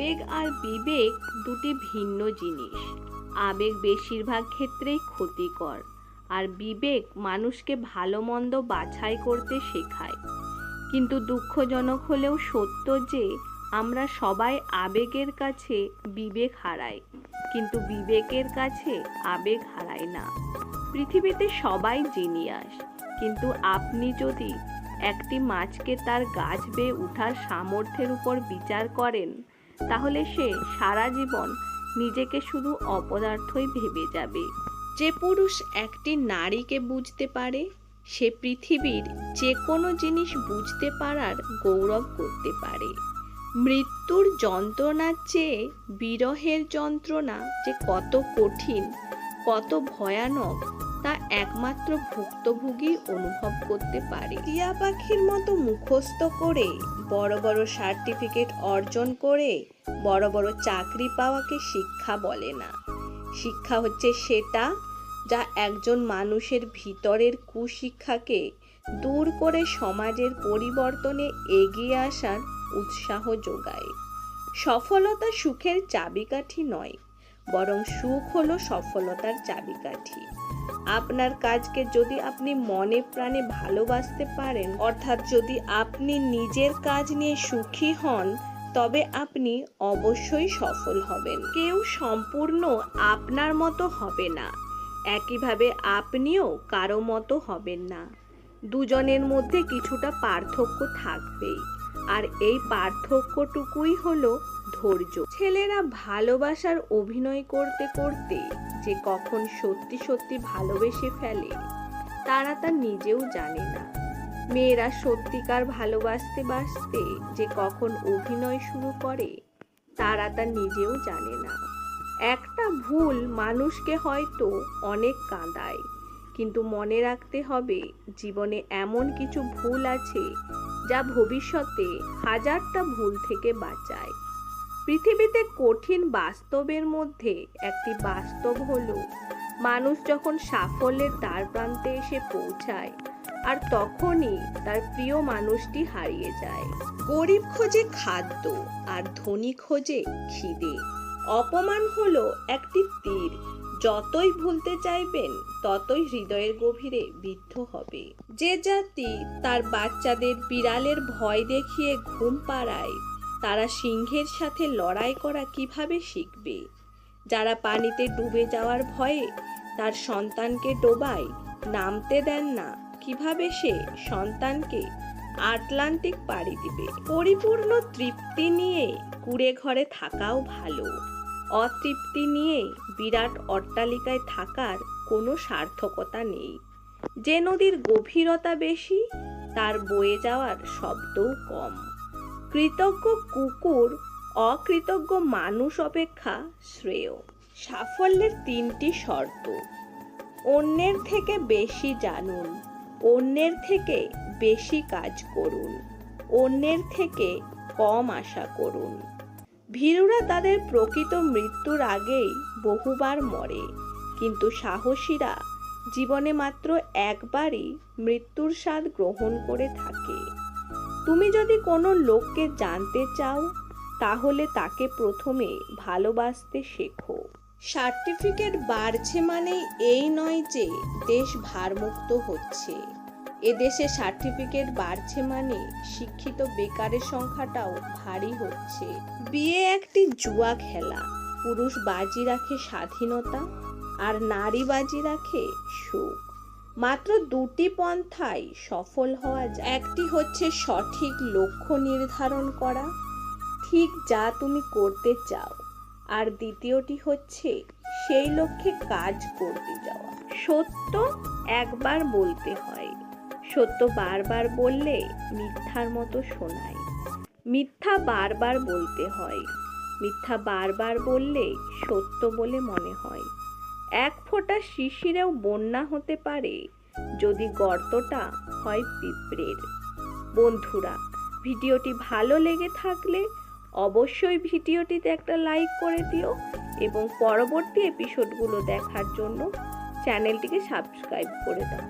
আবেগ আর বিবেক দুটি ভিন্ন জিনিস। আবেগ বেশিরভাগ ক্ষেত্রেই ক্ষতিকর, আর বিবেক মানুষকে ভালো মন্দ বাছাই করতে শেখায়। কিন্তু দুঃখজনক হলেও সত্য যে আমরা সবাই আবেগের কাছে বিবেক হারাই, কিন্তু বিবেকের কাছে আবেগ হারাই না। পৃথিবীতে সবাই জিনিয়াস, কিন্তু আপনি যদি একটি মাছকে তার গাছ বেয়ে ওঠার সামর্থ্যের উপর বিচার করেন, তাহলে সে সারা জীবন নিজেকে শুধু অপদার্থই ভেবে যাবে। যে পুরুষ একটি নারীকে বুঝতে পারে, সে পৃথিবীর যে কোনো জিনিস বুঝতে পারার গৌরব করতে পারে। মৃত্যুর যন্ত্রণার চেয়ে বিরহের যন্ত্রণা যে কত কঠিন, কত ভয়ানক, তা একমাত্র ভুক্তভোগী অনুভব করতে পারে। টিয়া পাখির মতো মুখস্থ করে, বড় বড় সার্টিফিকেট অর্জন করে বড় বড় চাকরি পাওয়াকে শিক্ষা বলে না। শিক্ষা হচ্ছে সেটা যা একজন মানুষের ভিতরের কুশিক্ষাকে দূর করে সমাজের পরিবর্তনে এগিয়ে আসার উৎসাহ যোগায়। সফলতা সুখের চাবিকাঠি নয়, বরং সুখ হলো সফলতার চাবিকাঠি। আপনার কাজকে যদি আপনি মনে প্রাণে ভালোবাসতে পারেন, অর্থাৎ যদি আপনি নিজের কাজ নিয়ে সুখী হন, তবে আপনি অবশ্যই সফল হবেন। কেউ সম্পূর্ণ আপনার মতো হবে না, একইভাবে আপনিও কারো মতো হবেন না। দুজনের মধ্যে কিছুটা পার্থক্য থাকবেই, আর এই পার্থক্যটুকুই হলো ধৈর্য। ছেলেরা ভালোবাসার অভিনয় করতে করতে যে কখন সত্যি সত্যি ভালোবেসে ফেলে, তারা তা নিজেও জানে না। মেয়েরা সত্যিকার ভালোবাসতে বাসতে যে কখন অভিনয় শুরু করে, তারা তা নিজেও জানে না। একটা ভুল মানুষকে হয়তো অনেক কাঁদায়, কিন্তু মনে রাখতে হবে জীবনে এমন কিছু ভুল আছে যা ভবিষ্যতে হাজারটা ভুল থেকে বাঁচায়। পৃথিবীতে কঠিন বাস্তবের মধ্যে একটি বাস্তব হলো, মানুষ যখন সাফল্যের দ্বার প্রান্তে এসে পৌঁছায়, আর তখনই তার প্রিয় মানুষটি হারিয়ে যায়। গরিব খোঁজে খাদ্য, আর ধনী খোঁজে খিদে। অপমান হলো একটি তীর, যতই ভুলতে চাইবেন ততই হৃদয়ের গভীরে বিদ্ধ হবে। যে জাতি তার বাচ্চাদের বিড়ালের ভয় দেখিয়ে ঘুম পাড়ায়, তারা সিংহের সাথে লড়াই করা কিভাবে শিখবে? যারা পানিতে ডুবে যাওয়ার ভয়ে তার সন্তানকে ডোবায় নামতে দেন না, কিভাবে সে সন্তানকে আটলান্টিক পাড়ি দিবে? পরিপূর্ণ তৃপ্তি নিয়ে কুঁড়ে ঘরে থাকাও ভালো। অতৃপ্তি নিয়ে বিরাট অট্টালিকায় থাকার কোনো সার্থকতা নেই। যে নদীর গভীরতা বেশি, তার বয়ে যাওয়ার শব্দও কম। কৃতজ্ঞ কুকুর অকৃতজ্ঞ মানুষ অপেক্ষা শ্রেয়। সাফল্যের তিনটি শর্ত: অন্যের থেকে বেশি জানুন, অন্যের থেকে বেশি কাজ করুন, অন্যের থেকে কম আশা করুন। ভীরুরা তাদের প্রকৃত মৃত্যুর আগেই বহুবার মরে, কিন্তু সাহসীরা জীবনে মাত্র একবারই মৃত্যুর স্বাদ গ্রহণ করে থাকে। তুমি যদি কোনো লোককে জানতে চাও, তাহলে তাকে প্রথমে ভালোবাসতে শেখো। সার্টিফিকেট বাড়ছে মানে এই নয় যে দেশ ভারমুক্ত হচ্ছে। এদেশে সার্টিফিকেট বাড়ছে মানে শিক্ষিত বেকারের সংখ্যাটাও ভারী হচ্ছে। বিয়ে একটি জুয়া খেলা। পুরুষ বাজি রাখে স্বাধীনতা, আর নারী বাজি রাখে সুখ। মাত্র দুটি পন্থায় সফল হওয়া যায়। একটি হচ্ছে সঠিক লক্ষ্য নির্ধারণ করা, ঠিক যা তুমি করতে চাও, আর দ্বিতীয়টি হচ্ছে সেই লক্ষ্যে কাজ করতে যাওয়া। সত্য একবার বলতে হয়, সত্য বারবার বললে মিথ্যার মতো শোনায়। মিথ্যা বারবার বলতে হয়, মিথ্যা বারবার বললে সত্য বলে মনে হয়। এক ফোঁটা শিশিরেও বন্যা হতে পারে যদি গর্তটা হয় পিঁপড়ের। বন্ধুরা, ভিডিওটি ভালো লেগে থাকলে অবশ্যই ভিডিওটিতে একটা লাইক করে দিও, এবং পরবর্তী এপিসোডগুলো দেখার জন্য চ্যানেলটিকে সাবস্ক্রাইব করে দাও।